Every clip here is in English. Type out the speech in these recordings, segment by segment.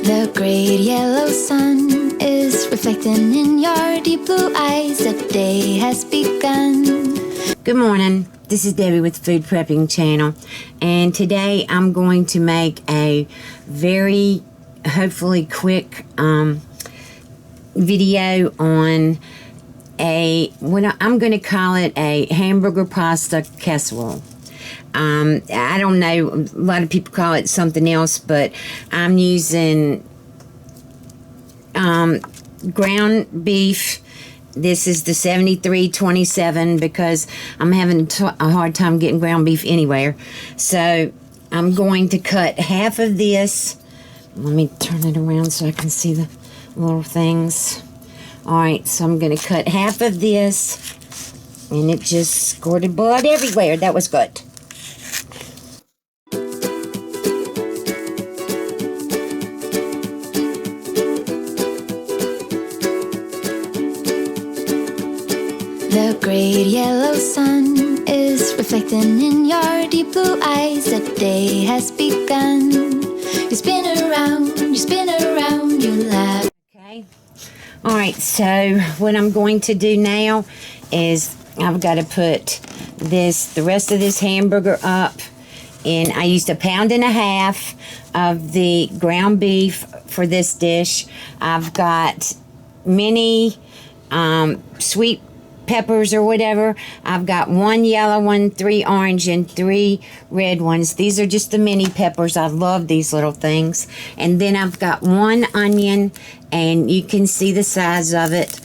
The great yellow sun is reflecting in your deep blue eyes. The day has begun. Good morning. This is Debbie with Food Prepping Channel, and today I'm going to make a very hopefully quick video on I'm going to call it a hamburger pasta casserole. I don't know, a lot of people call it something else, but I'm using ground beef. This is the 7327 because I'm having a hard time getting ground beef anywhere. So I'm going to cut half of this. Let me turn it around so I can see the little things. Alright, so I'm going to cut half of this. And it just squirted blood everywhere. That was good. The great yellow sun is reflecting in your deep blue eyes. The day has begun. You spin around, you laugh. Okay. Alright, so what I'm going to do now is I've got to put the rest of this hamburger up. And I used 1.5 pounds of the ground beef for this dish. I've got many sweet peppers or whatever. I've got 1 yellow one, 3 orange, and 3 red ones. These are just the mini peppers. I love these little things. And then I've got 1 onion, and you can see the size of it.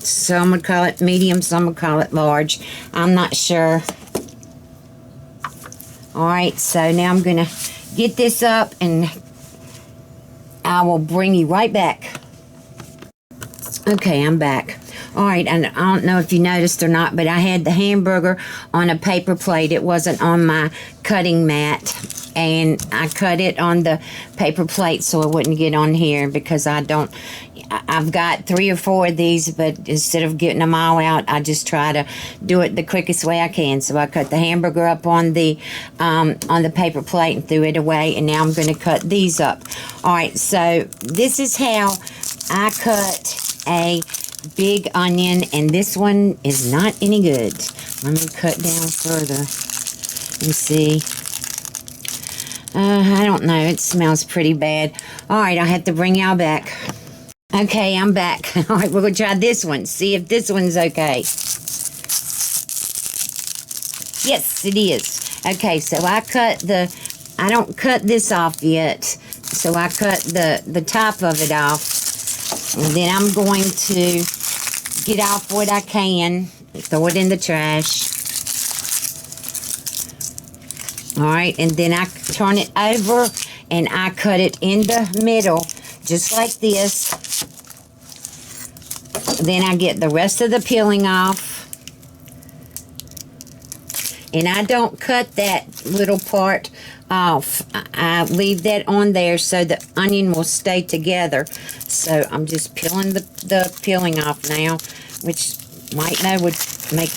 Some would call it medium, some would call it large. I'm not sure. Alright, so now I'm going to get this up, and I will bring you right back. Okay, I'm back. Alright, and I don't know if you noticed or not, but I had the hamburger on a paper plate. It wasn't on my cutting mat. And I cut it on the paper plate so it wouldn't get on here because I've got 3 or 4 of these, but instead of getting them all out, I just try to do it the quickest way I can. So I cut the hamburger up on the paper plate and threw it away, and now I'm going to cut these up. Alright, so this is how I cut a big onion, and this one is not any good. Let me cut down further and see. I don't know. It smells pretty bad. Alright, I'll have to bring y'all back. Okay, I'm back. Alright, we're going to try this one. See if this one's okay. Yes, it is. Okay, so I don't cut this off yet. So I cut the top of it off. And then I'm going to get off what I can. Throw it in the trash. Alright, and then I turn it over and I cut it in the middle, just like this. Then I get the rest of the peeling off. And I don't cut that little part off. I leave that on there so the onion will stay together. So I'm just peeling the peeling off now, which might know would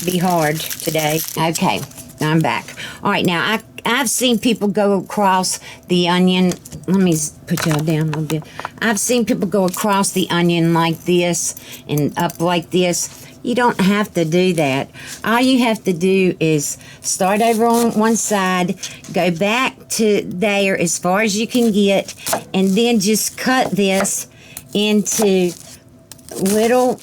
be hard today. Okay, I'm back. Alright, now I've seen people go across the onion. Let me put y'all down a little bit. I've seen people go across the onion like this and up like this. You don't have to do that. All you have to do is start over on one side, go back to there as far as you can get, and then just cut this into little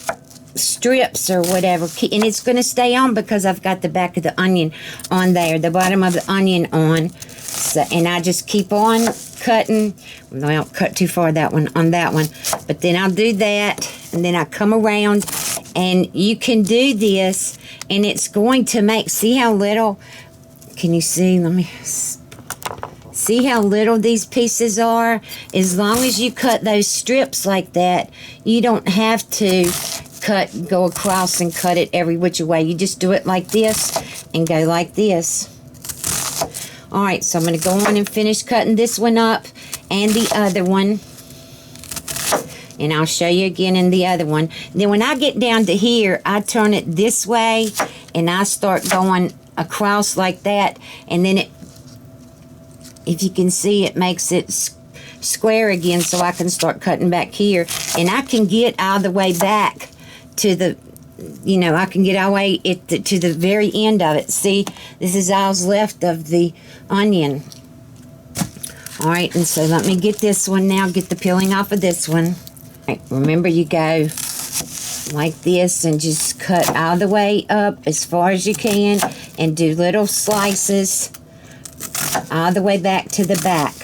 strips or whatever, and it's going to stay on because I've got the back of the onion on there, the bottom of the onion on. So, and I just keep on cutting. Well, I don't cut too far on that one, but then I'll do that, and then I come around, and you can do this, and it's going to make, see how little, can you see, let me see how little these pieces are? As long as you cut those strips like that, you don't have to go across and cut it every which way. You just do it like this and go like this. Alright, so I'm going to go on and finish cutting this one up and the other one. And I'll show you again in the other one. Then when I get down to here, I turn it this way and I start going across like that. And then it, if you can see, it makes it square again so I can start cutting back here. And I can get all the way back to the, you know, I can get all the way to the very end of it. See, this is all's left of the onion. All right, and so let me get this one now, get the peeling off of this one. All right, remember, you go like this and just cut all the way up as far as you can and do little slices all the way back to the back.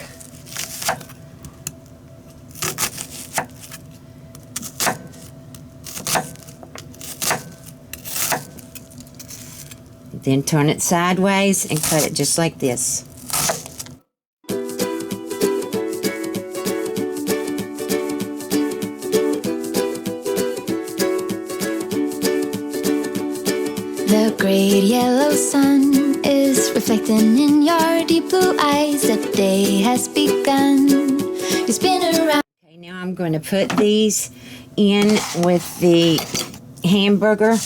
Then turn it sideways and cut it just like this. The great yellow sun is reflecting in your deep blue eyes. The day has begun. You spin around. Okay, now I'm going to put these in with the hamburger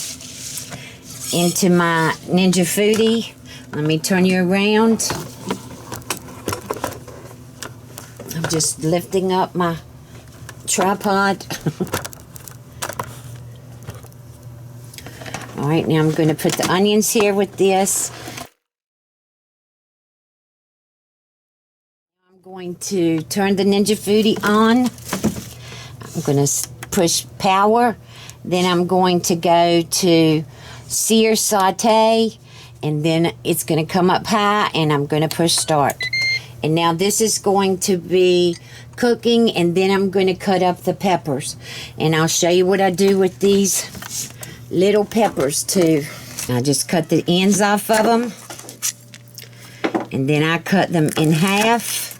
into my Ninja Foodi. Let me turn you around. I'm just lifting up my tripod. All right, now I'm going to put the onions here with this. I'm going to turn the Ninja Foodi on. I'm going to push power. Then I'm going to go to sear saute, and then it's going to come up high, and I'm going to push start. And now this is going to be cooking, and then I'm going to cut up the peppers. And I'll show you what I do with these little peppers too. I just cut the ends off of them, and then I cut them in half.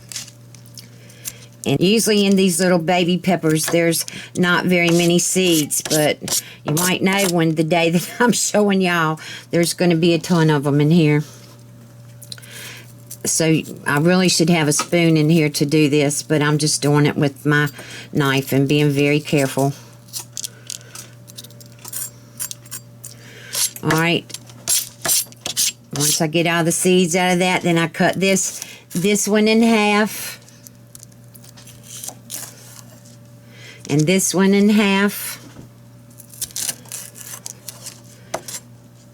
And usually in these little baby peppers there's not very many seeds, but you might know when the day that I'm showing y'all there's going to be a ton of them in here. So I really should have a spoon in here to do this, but I'm just doing it with my knife and being very careful. Alright, once I get all the seeds out of that, then I cut this one in half, and this one in half,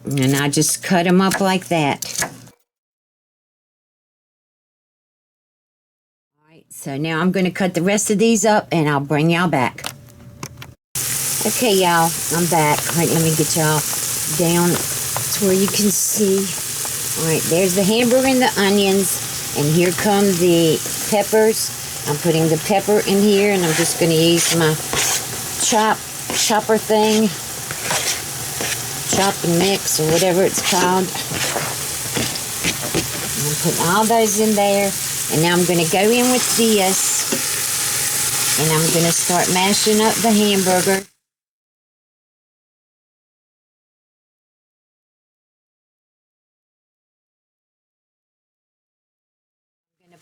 and I just cut them up like that. Alright, so now I'm going to cut the rest of these up, and I'll bring y'all back. Okay, y'all, I'm back. Alright, let me get y'all down to where you can see. Alright, there's the hamburger and the onions, and here come the peppers. I'm putting the pepper in here, and I'm just going to use my chopper thing, chop and mix, or whatever it's called. I'm putting all those in there, and now I'm going to go in with this, and I'm going to start mashing up the hamburger.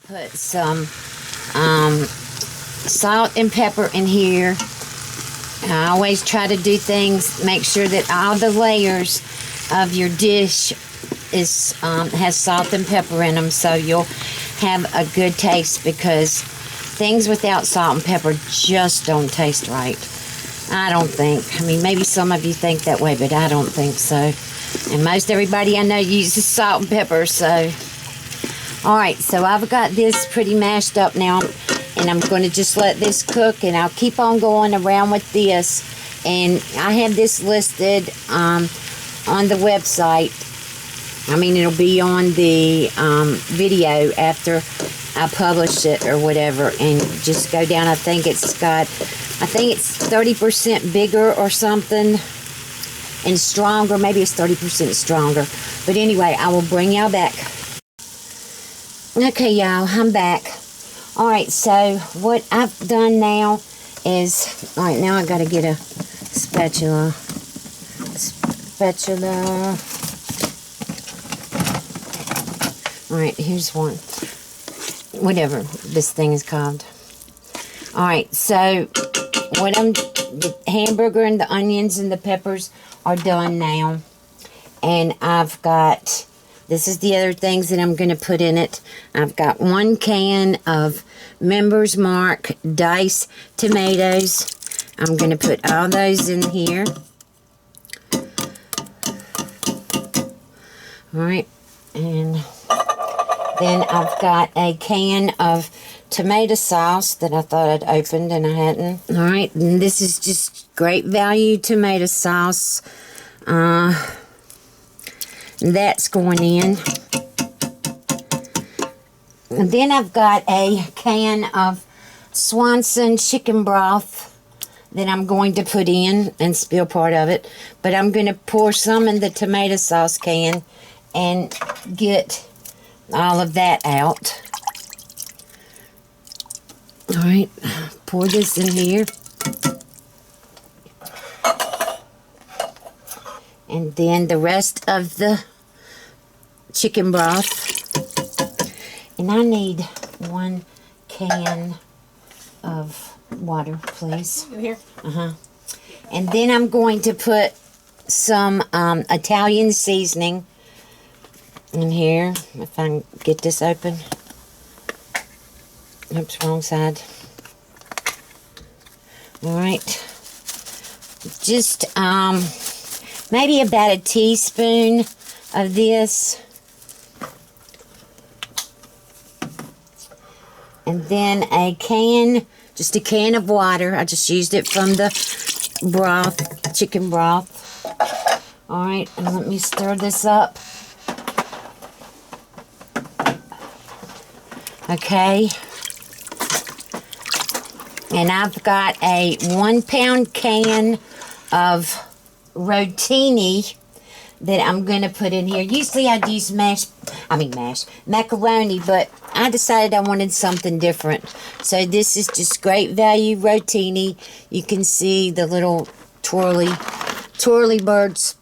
Put some salt and pepper in here. I always try to do things, make sure that all the layers of your dish is has salt and pepper in them, so you'll have a good taste, because things without salt and pepper just don't taste right. I don't think. I mean, maybe some of you think that way, but I don't think so. And most everybody I know uses salt and pepper, so... Alright, so I've got this pretty mashed up now, and I'm going to just let this cook, and I'll keep on going around with this. And I have this listed on the website. I mean, it'll be on the video after I publish it or whatever, and just go down. I think it's 30% bigger or something, and stronger. Maybe it's 30% stronger. But anyway, I will bring y'all back. Okay, y'all, I'm back. Alright, so what I've done now is, alright, now I gotta get a spatula. Alright, here's one. Whatever this thing is called. Alright, so the hamburger and the onions and the peppers are done now. And I've got This is the other things that I'm going to put in it. I've got 1 can of Member's Mark diced tomatoes. I'm going to put all those in here. Alright, and then I've got a can of tomato sauce that I thought I'd opened and I hadn't. Alright, and this is just great value tomato sauce. That's going in. And then I've got a can of Swanson chicken broth that I'm going to put in and spill part of it. But I'm going to pour some in the tomato sauce can and get all of that out. Alright, pour this in here. And then the rest of the chicken broth. And I need 1 can of water, please. You here? And then I'm going to put some Italian seasoning in here. If I can get this open. Oops, wrong side. Alright. Just maybe about a teaspoon of this. And then just a can of water. I just used it from the broth, chicken broth. Alright, and let me stir this up. Okay. And I've got a 1-pound can of rotini that I'm going to put in here. Usually I'd use macaroni, but I decided I wanted something different. So this is just great value rotini. You can see the little twirly birds.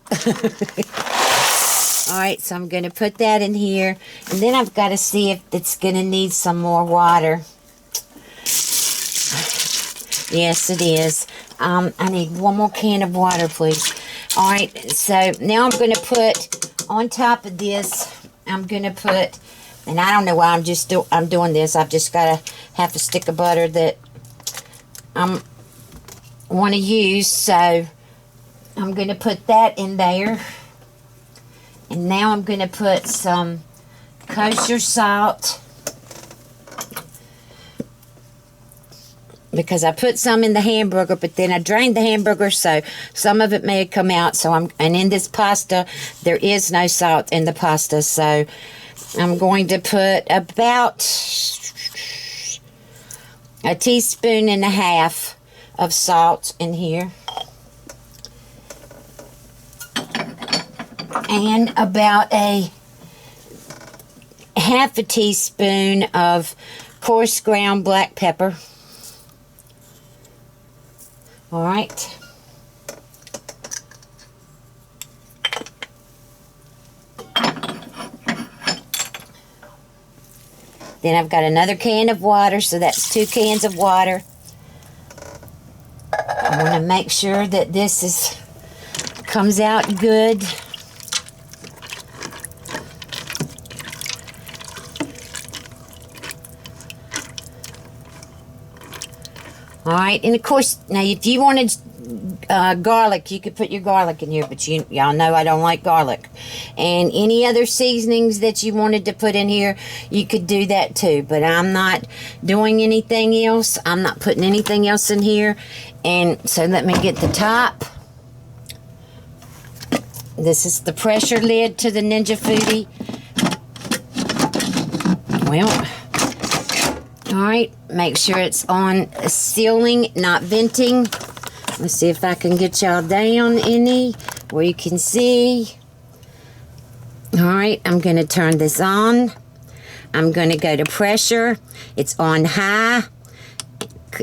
Alright, so I'm going to put that in here. And then I've got to see if it's going to need some more water. Yes, it is. I need 1 more can of water, please. Alright, so now I'm going to put on top of this, I'm going to put, and I don't know why I'm doing this. I've just got a half a stick of butter that I want to use, so I'm going to put that in there. And now I'm going to put some kosher salt, because I put some in the hamburger, but then I drained the hamburger, so some of it may have come out. And in this pasta, there is no salt in the pasta, so I'm going to put about 1.5 teaspoons of salt in here. And about a 1/2 teaspoon of coarse ground black pepper. Alright. Then I've got another can of water, so that's 2 cans of water. I want to make sure that this comes out good. Alright, and of course, now if you wanted garlic, you could put your garlic in here, but y'all know I don't like garlic. And any other seasonings that you wanted to put in here, you could do that too, but I'm not doing anything else. I'm not putting anything else in here. And so let me get the top. This is the pressure lid to the Ninja Foodi. Well, alright, make sure it's on sealing, not venting. Let's see if I can get y'all down any where you can see. Alright, I'm going to turn this on. I'm going to go to pressure. It's on high.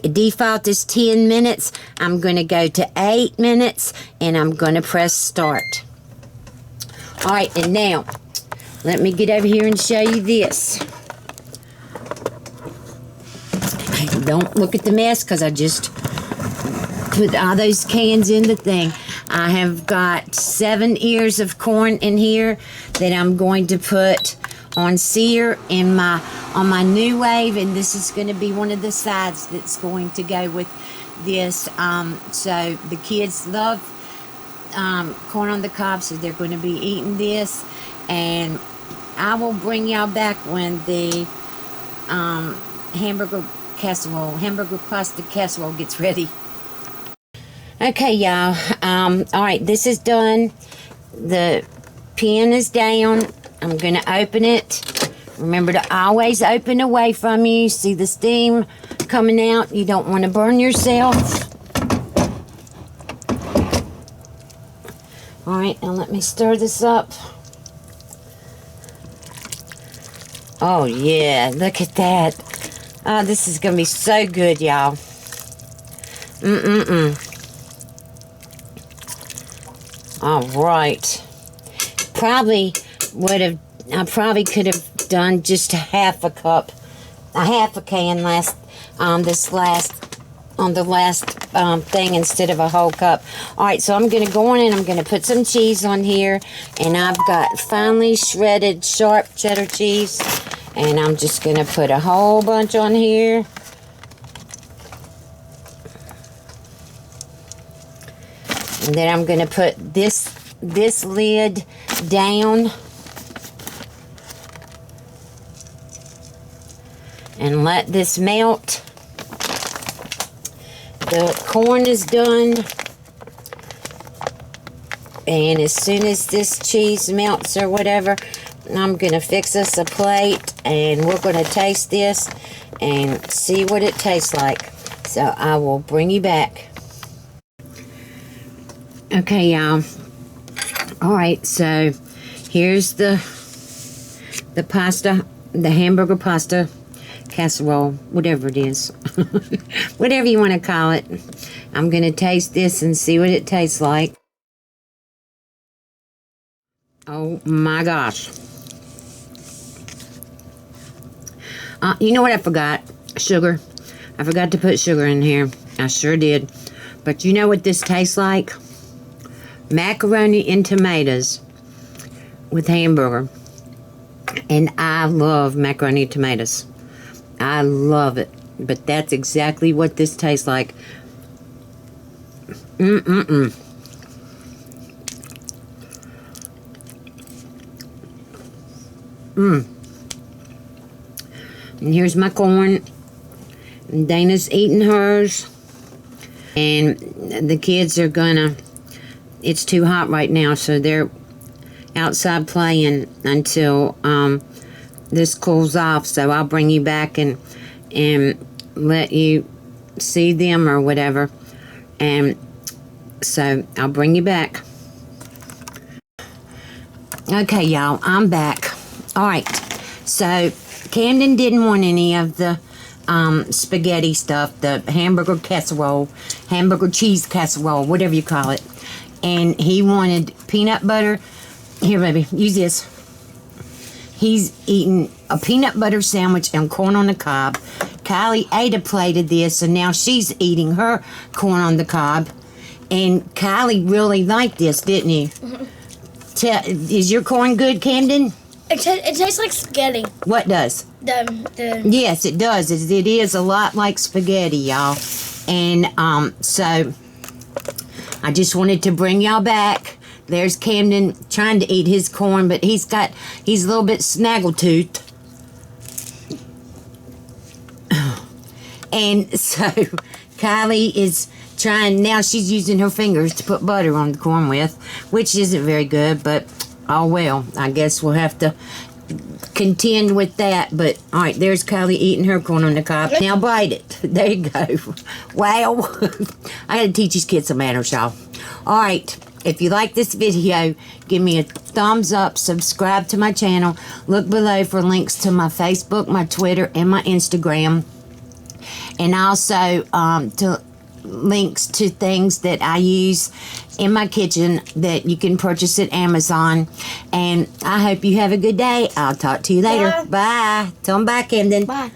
Default is 10 minutes. I'm going to go to 8 minutes and I'm going to press start. Alright, and now let me get over here and show you this. Don't look at the mess because I just put all those cans in the thing. I have got 7 ears of corn in here that I'm going to put on sear on my new wave, and this is going to be one of the sides that's going to go with this. So the kids love corn on the cob, so they're going to be eating this, and I will bring y'all back when the hamburger pasta casserole gets ready. Okay, y'all. Alright, this is done. The pan is down. I'm going to open it. Remember to always open away from you. See the steam coming out? You don't want to burn yourself. Alright, now let me stir this up. Oh, yeah. Look at that. Oh, this is going to be so good, y'all. All right. I probably could have done just a half a can on the last thing instead of a whole cup. All right, so I'm going to go on and I'm going to put some cheese on here, and I've got finely shredded sharp cheddar cheese, and I'm just going to put a whole bunch on here. And then I'm going to put this lid down and let this melt. The corn is done, and as soon as this cheese melts or whatever, I'm going to fix us a plate, and we're going to taste this and see what it tastes like. So I will bring you back. Okay, y'all. Alright, so here's the pasta, the hamburger pasta casserole, whatever it is. Whatever you want to call it. I'm going to taste this and see what it tastes like. Oh my gosh. You know what I forgot? Sugar. I forgot to put sugar in here. I sure did. But you know what this tastes like? Macaroni and tomatoes with hamburger. And I love macaroni and tomatoes. I love it. But that's exactly what this tastes like. And here's my corn. Dana's eating hers. And the kids are gonna... It's too hot right now, so they're outside playing until this cools off. So I'll bring you back and let you see them or whatever. And so I'll bring you back. Okay, y'all, I'm back. All right, so Camden didn't want any of the spaghetti stuff, the hamburger casserole, hamburger cheese casserole, whatever you call it. And he wanted peanut butter. Here, baby, use this. He's eating a peanut butter sandwich and corn on the cob. Kylie ate a plate of this, and now she's eating her corn on the cob. And Kylie really liked this, didn't you? Is your corn good, Camden? It tastes like spaghetti. What does? Yes, it does. It is a lot like spaghetti, y'all. And so I just wanted to bring y'all back. There's Camden trying to eat his corn, but he's a little bit snaggletooth. And so Kylie is trying, now she's using her fingers to put butter on the corn with, which isn't very good, but oh well, I guess we'll have to contend with that. But all right, there's Kylie eating her corn on the cob. Now bite it. There you go. Wow. I gotta teach these kids some manners, y'all. All right, if you like this video, give me a thumbs up, subscribe to my channel, look below for links to my Facebook, my Twitter, and my Instagram, and also to links to things that I use in my kitchen that you can purchase at Amazon. And I hope you have a good day. I'll talk to you later. Bye. Tell them bye, Camden. Bye.